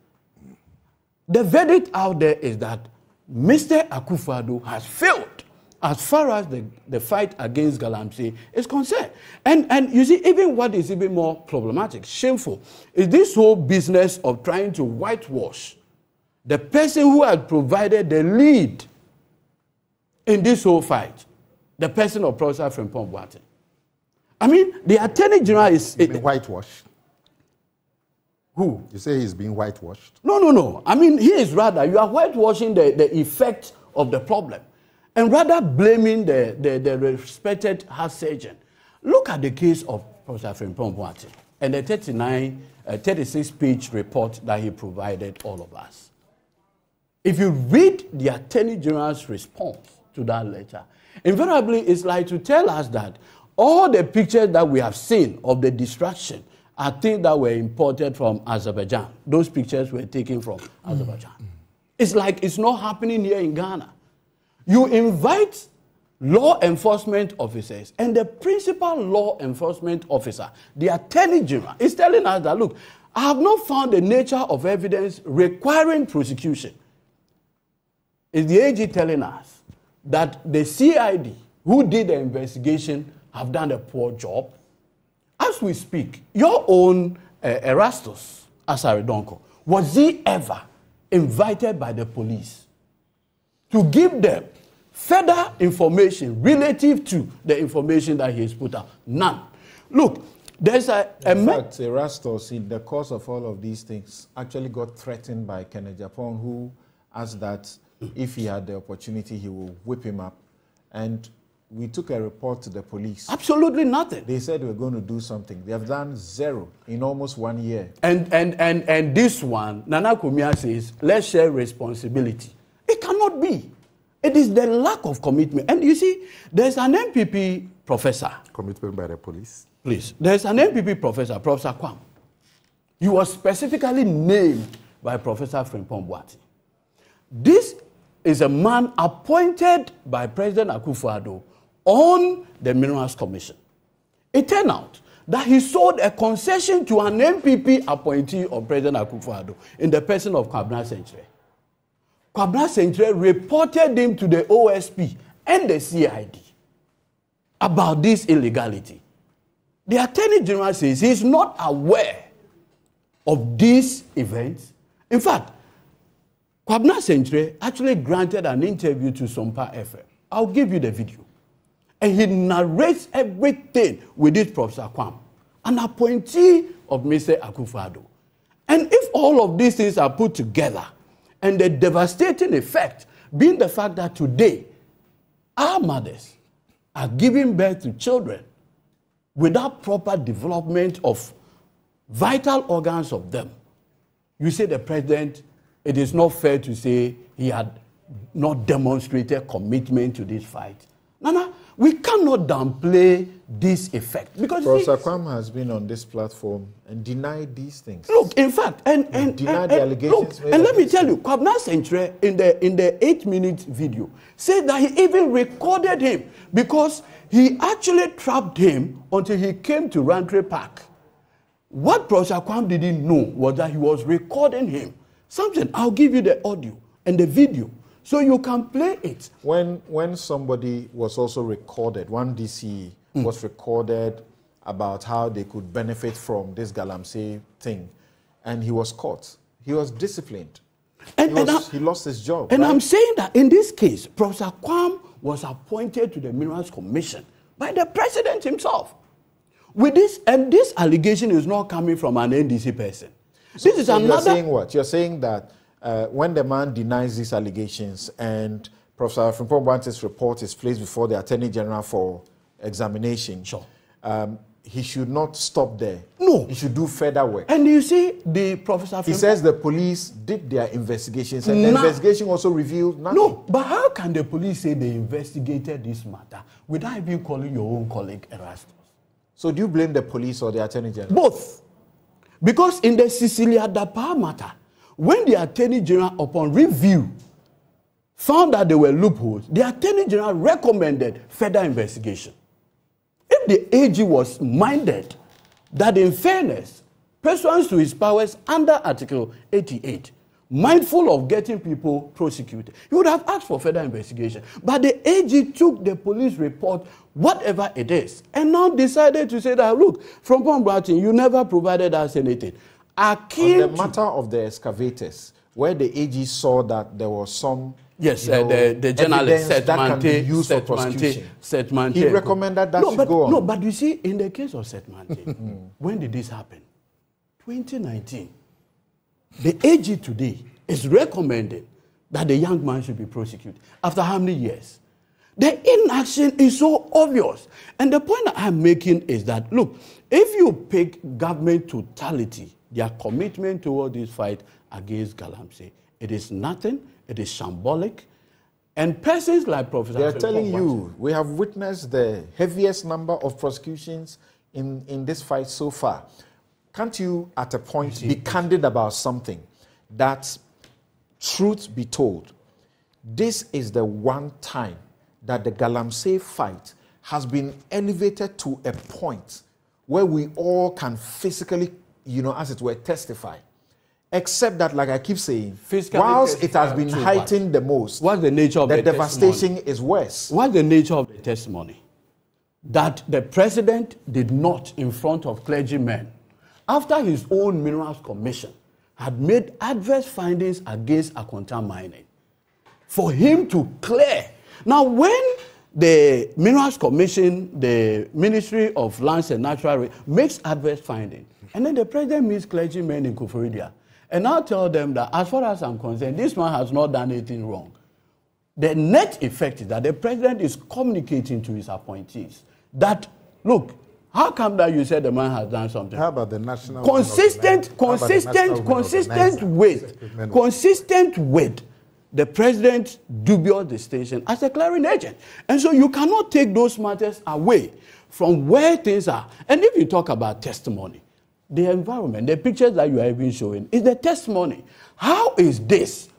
The verdict out there is that Mr. Akufo-Addo has failed as far as the fight against Galamsey is concerned. And you see, even what is even more problematic, shameful, is this whole business of trying to whitewash the person who had provided the lead in this whole fight, the person of Professor Frimpong Boateng. I mean, the Attorney General is... whitewashed. Who? You say he's being whitewashed? No. I mean, he is rather, you are whitewashing the effect of the problem and rather blaming the respected heart surgeon. Look at the case of Professor Frimpong Boateng and the 36-page report that he provided all of us. If you read the Attorney General's response to that letter, invariably it's like to tell us that all the pictures that we have seen of the destruction are things that were imported from Azerbaijan. Those pictures were taken from Azerbaijan. It's like it's not happening here in Ghana. You invite law enforcement officers, and the principal law enforcement officer, the Attorney General, is telling us that, look, I have not found the nature of evidence requiring prosecution. Is the AG telling us that the CID, who did the investigation, have done a poor job? As we speak, your own Erastus Asaridonko, was he ever invited by the police to give them further information relative to the information that he has put out? None. Look, there's in fact, Erastus, in the course of all of these things, actually got threatened by Kenneth Japon, who asked that if he had the opportunity, he will whip him up. And we took a report to the police. Absolutely nothing. They said we're going to do something. They have done zero in almost 1 year. And this one, Nana Kumia says, let's share responsibility. It cannot be. It is the lack of commitment. And you see, there's an MPP professor. Commitment by the police. Please. There's an MPP professor, Professor Kwam. He was specifically named by Professor Frimpong Boateng. This is a man appointed by President Akufo-Addo on the Minerals Commission. It turned out that he sold a concession to an MPP appointee of President Akufo-Addo in the person of Kwabena Senchire. Kwabena Senchire reported him to the OSP and the CID about this illegality. The Attorney General says he's not aware of these events. In fact, Kwabena Senchire actually granted an interview to Sompa FM. I'll give you the video. And he narrates everything with this Professor Kwam, an appointee of Mr. Akufo-Addo. And if all of these things are put together, and the devastating effect being the fact that today, our mothers are giving birth to children without proper development of vital organs of them, you say the president, it is not fair to say he had not demonstrated commitment to this fight. Nana, we cannot downplay this effect. Because Professor Kwam has been on this platform and denied these things. Look, in fact, and denied the allegations. Look, and let me tell you, Kwabena Senchire in the 8-minute video said that he even recorded him because he actually trapped him until he came to Rantre Park. What Professor Kwam didn't know was that he was recording him. Something, I'll give you the audio and the video so you can play it. When somebody was also recorded, one DCE was recorded about how they could benefit from this Galamsey thing, and he was caught. He was disciplined. He lost his job. And right? I'm saying that in this case, Professor Kwam was appointed to the Minerals Commission by the president himself. With this, and this allegation is not coming from an NDC person. So, this is so another. You're saying what? You're saying that when the man denies these allegations and Professor Frimpong-Boante's report is placed before the Attorney General for examination, Sure. He should not stop there. No. He should do further work. And you see, the Professor He says the police did their investigations, and the investigation also revealed nothing. No, but how can the police say they investigated this matter without even calling your own colleague Erastus? So do you blame the police or the Attorney General? Both. Because in the Cecilia Dapa matter, when the Attorney General, upon review, found that there were loopholes, the Attorney General recommended further investigation. If the AG was minded that in fairness, pursuant to his powers under Article 88, mindful of getting people prosecuted, he would have asked for further investigation. But the AG took the police report, whatever it is, and now decided to say that, look, from Frimpong-Boante, you never provided us anything. On the matter of the excavators, where the AG saw that there was some the journalist Setmante, he recommended that should go on. No, but you see, in the case of Setmante, when did this happen? 2019. The AG today is recommending that the young man should be prosecuted. After how many years? The inaction is so obvious. And the point that I'm making is that, look, if you pick government totality, their commitment toward this fight against Galamsey, it is nothing. It is shambolic. And persons like Professor... They are telling you, we have witnessed the heaviest number of prosecutions in this fight so far. Can't you, at a point, be candid about something? That, truth be told, this is the one time that the Galamsey fight has been elevated to a point where we all can physically, as it were, testify. Except that, like I keep saying, whilst it has been heightened the most, what's the nature of the devastation is worse. What's the nature of the testimony? That the president did not, in front of clergymen, after his own Minerals Commission had made adverse findings against Akonta mining, for him to clear. Now, when the Minerals Commission, the Ministry of Lands and Natural Resources, makes adverse findings, and then the president meets clergymen in Koforidua, and I'll tell them that, as far as I'm concerned, this man has not done anything wrong. The net effect is that the president is communicating to his appointees that, look, how come that you said the man has done something? How about the national... Consistent with the president's dubious distinction as a clearing agent. And so you cannot take those matters away from where things are. And if you talk about testimony, the environment, the pictures that you are even showing, is the testimony. How is this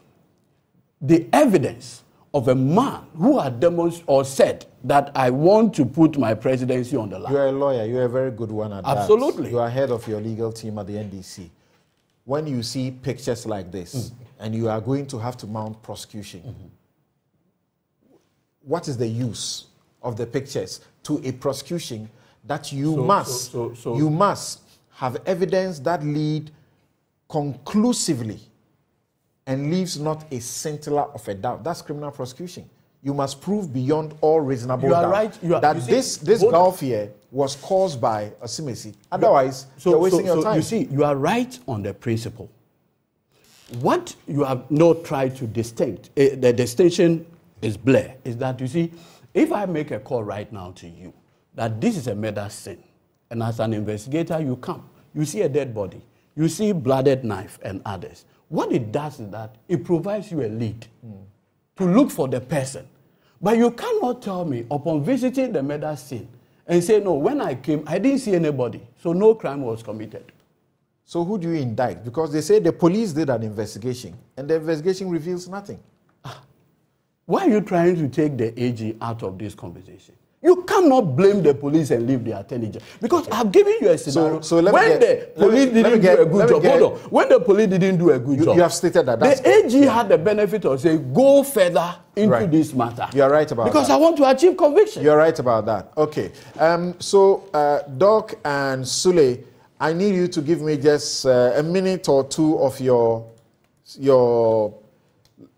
the evidence of a man who had demonstrated or said that I want to put my presidency on the line? You are a lawyer. You are a very good one at that. Absolutely. You are head of your legal team at the NDC. When you see pictures like this, and you are going to have to mount prosecution, what is the use of the pictures to a prosecution that you must have evidence that lead conclusively and leaves not a scintilla of a doubt? That's criminal prosecution. You must prove beyond all reasonable doubt that this gulf here was caused by Osimesi. Otherwise, you're wasting your time. You see, you are right on the principle. What you have not tried to distinct, the distinction is blurred, is that, you see, if I make a call right now to you that this is a murder scene, and as an investigator you come, you see a dead body, you see blooded knife and others, what it does is that it provides you a lead to look for the person. But you cannot tell me upon visiting the murder scene and say, no, when I came, I didn't see anybody, so no crime was committed. So who do you indict? Because they say the police did an investigation, and the investigation reveals nothing. Why are you trying to take the AG out of this conversation? You cannot blame the police and leave the attorney general. Because I've given you a scenario. When the police didn't do a good job, hold on. When the police didn't do a good job, you have stated that. The AG had the benefit of saying, go further into this matter. You are right about that. Because I want to achieve conviction. You are right about that. Okay. Doc and Sule, I need you to give me just a minute or two of your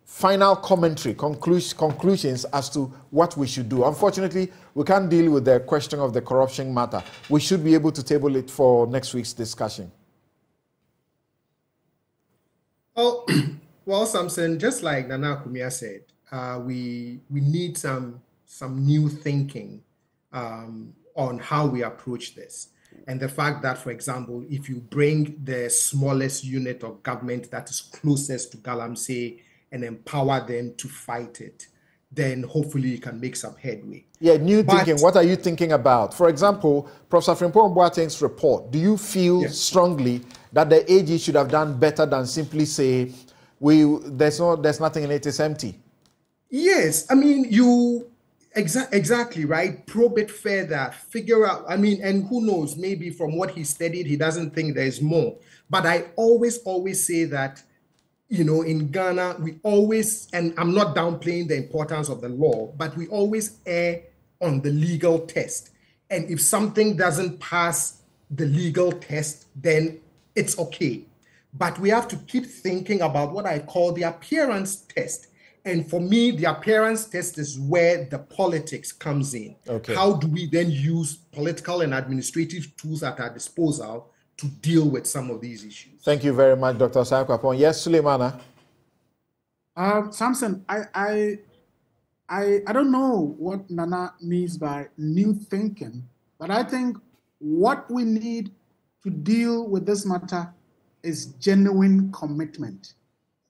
final commentary, conclusions as to what we should do. Unfortunately, we can't deal with the question of the corruption matter. We should be able to table it for next week's discussion. Well, Samson, just like Nana Kumia said, we need some new thinking on how we approach this. And the fact that, for example, if you bring the smallest unit of government that is closest to Galamsey and empower them to fight it, then hopefully you can make some headway. Yeah, new thinking. What are you thinking about? For example, Professor Frimpong Boateng's report. Do you feel strongly that the AG should have done better than simply say, there's nothing in it, it's empty? Yes, I mean, you exactly right. Probe it further, figure out. I mean, and who knows? Maybe from what he studied, he doesn't think there's more. But I always say that, you know, in Ghana, we always, and I'm not downplaying the importance of the law, but we always err on the legal test. And if something doesn't pass the legal test, then it's okay. But we have to keep thinking about what I call the appearance test. And for me, the appearance test is where the politics comes in. Okay. How do we then use political and administrative tools at our disposal to deal with some of these issues? Thank you very much, Dr. Sakwapon. Yes, Suleimana. Samson, I don't know what Nana means by new thinking, but I think what we need to deal with this matter is genuine commitment,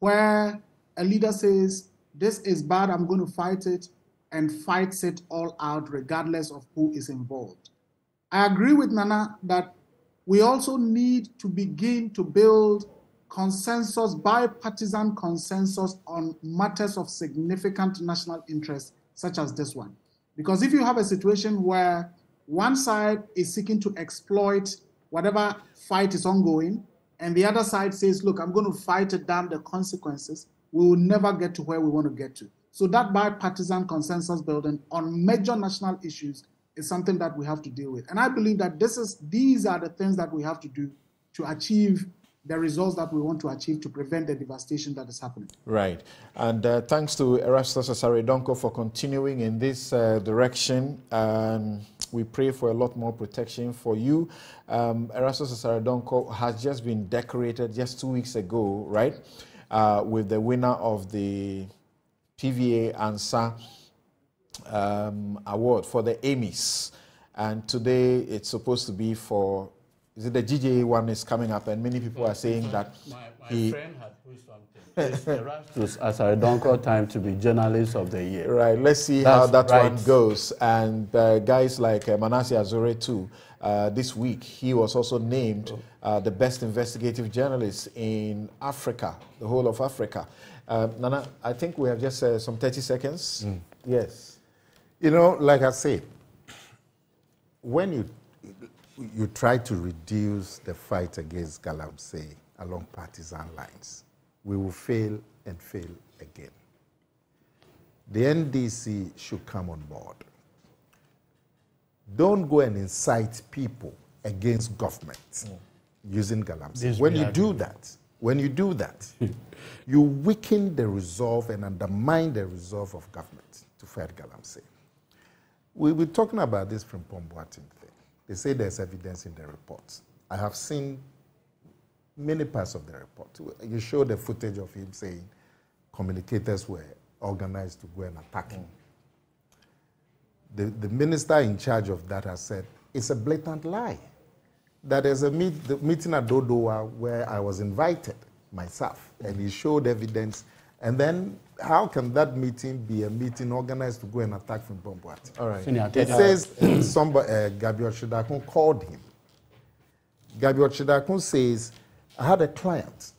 where a leader says, this is bad, I'm going to fight it, and fights it all out regardless of who is involved. I agree with Nana that we also need to begin to build consensus, bipartisan consensus on matters of significant national interest, such as this one. Because if you have a situation where one side is seeking to exploit whatever fight is ongoing, and the other side says, look, I'm going to fight it down the consequences, we will never get to where we want to get to. So that bipartisan consensus building on major national issues is something that we have to deal with. And I believe that these are the things that we have to do to achieve the results that we want to achieve to prevent the devastation that is happening. Right. And thanks to Erastus Asare-Donkor for continuing in this direction. We pray for a lot more protection for you. Erastus Asare-Donkor has just been decorated just 2 weeks ago, right? With the winner of the PVA ANSA award for the Amidst. And today it's supposed to be for, is it the GJA one is coming up, and many people are saying that my friend had put something. It's Erastus Asare-Donkor time to be journalist of the year. Right, let's see how that one goes. And guys like Manasseh Azure too, this week he was also named the best investigative journalist in Africa, the whole of Africa. Nana, I think we have just some 30 seconds. Yes. You know, like I said, when you try to reduce the fight against Galamsey along partisan lines, we will fail and fail again. The NDC should come on board. Don't go and incite people against government using Galamsey. When you do that, you weaken the resolve and undermine the resolve of government to fight Galamsey. We were talking about this from Frimpong Boateng thing. They say there's evidence in the report. I have seen many parts of the report. You show the footage of him saying communicators were organized to go and attack him. The minister in charge of that has said it's a blatant lie. That there's a meeting at Dodowa where I was invited myself, and he showed evidence. And then how can that meeting be a meeting organized to go and attack Frimpong Boateng? All right. It says Gabriel Chidakun called him. Gabriel Chidakun says, I had a client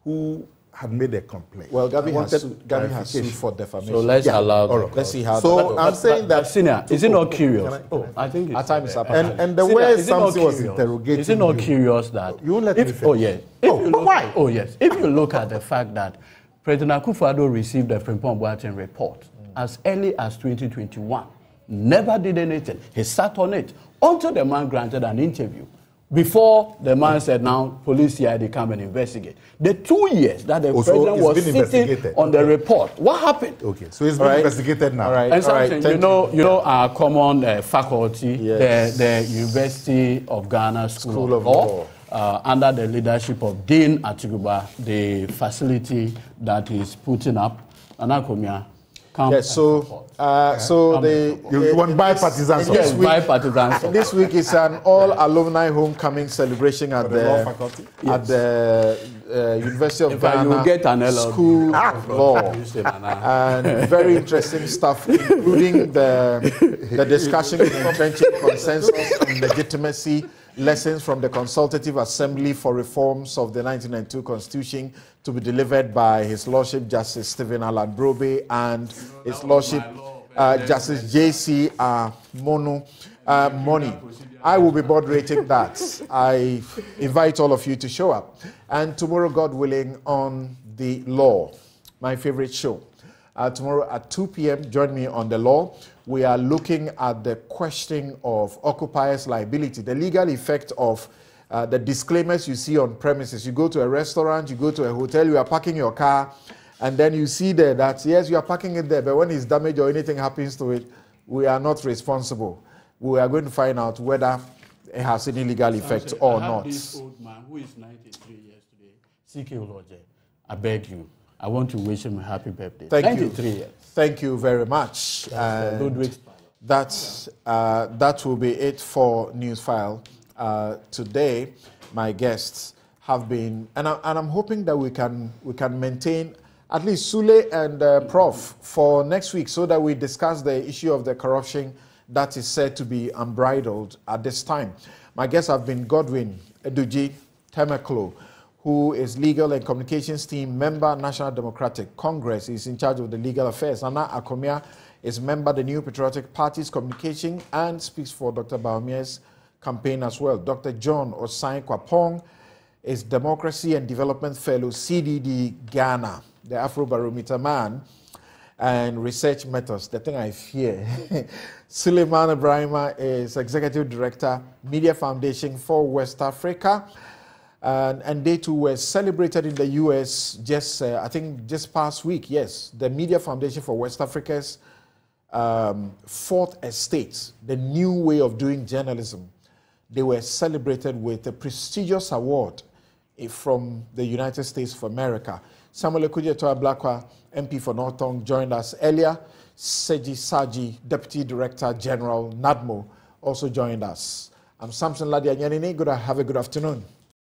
who had made a complaint. Well, Gabi has sued for defamation. So let's allow that. Let's see how. So I'm saying that. Senior, is it not curious? I think it's our time is up. And the way something was interrogated. Is it not curious that? You won't let me finish. Oh, yeah. Why? Oh, yes. If you look at the fact that President Akufo-Addo received the Frimpong Boateng report as early as 2021, never did anything. He sat on it until the man granted an interview. Before the man said, now, police here, they come and investigate. The 2 years that the president was sitting on the report, what happened? Okay, so it's been investigated now. All right. And something, you know our common faculty, the University of Ghana School of Law, under the leadership of Dean Atiguba, the facility that is putting up, Anakomia, Come Yes, so You want bipartisan support? this week, bipartisan support. this week is an all alumni homecoming celebration at law faculty? at the University of In fact, you Ghana will get an LLB. School of Law, and very interesting stuff, including the discussion on entrenching consensus on legitimacy, lessons from the Consultative Assembly for Reforms of the 1992 Constitution, to be delivered by His Lordship Justice Stephen Alan Brobe and His Lordship Justice J.C. Moni. I will be moderating that. I invite all of you to show up. And tomorrow, God willing, on the law, my favorite show. Tomorrow at 2 p.m., join me on the law. We are looking at the question of occupiers' liability, the legal effect of the disclaimers you see on premises. You go to a restaurant, you go to a hotel, you are parking your car, and then you see there that, yes, you are parking it there, but when it's damaged or anything happens to it, we are not responsible. We are going to find out whether it has any legal effect or not. This old man who is 93 years today, C.K. Oloje, I beg you, I want to wish him a happy birthday. Thank you. 93 years. Thank you very much. And that will be it for Newsfile. Today, my guests have been, and I'm hoping that we can maintain at least Sule and Prof for next week, so that we discuss the issue of the corruption that is said to be unbridled at this time. My guests have been Godwin Eduji Temeklo, who is Legal and Communications Team member, National Democratic Congress. He's in charge of the legal affairs. Anna Akomia is member, the New Patriotic Party's communication, and speaks for Dr. Baumia's campaign as well. Dr. John Osai Kwapong is Democracy and Development Fellow, CDD Ghana, the Afrobarometer man, and research methods, the thing I fear. Suleiman Ibrahima is Executive Director, Media Foundation for West Africa. And they too were celebrated in the US I think just past week. Yes, the Media Foundation for West Africa's fourth estate, the new way of doing journalism. They were celebrated with a prestigious award from the United States of America. Samuel Ekudzeto Ablakwa, MP for Northong, joined us earlier. Seji Saji, Deputy Director General, NADMO, also joined us. I'm Samson Ladia Nyanini. Have a good afternoon.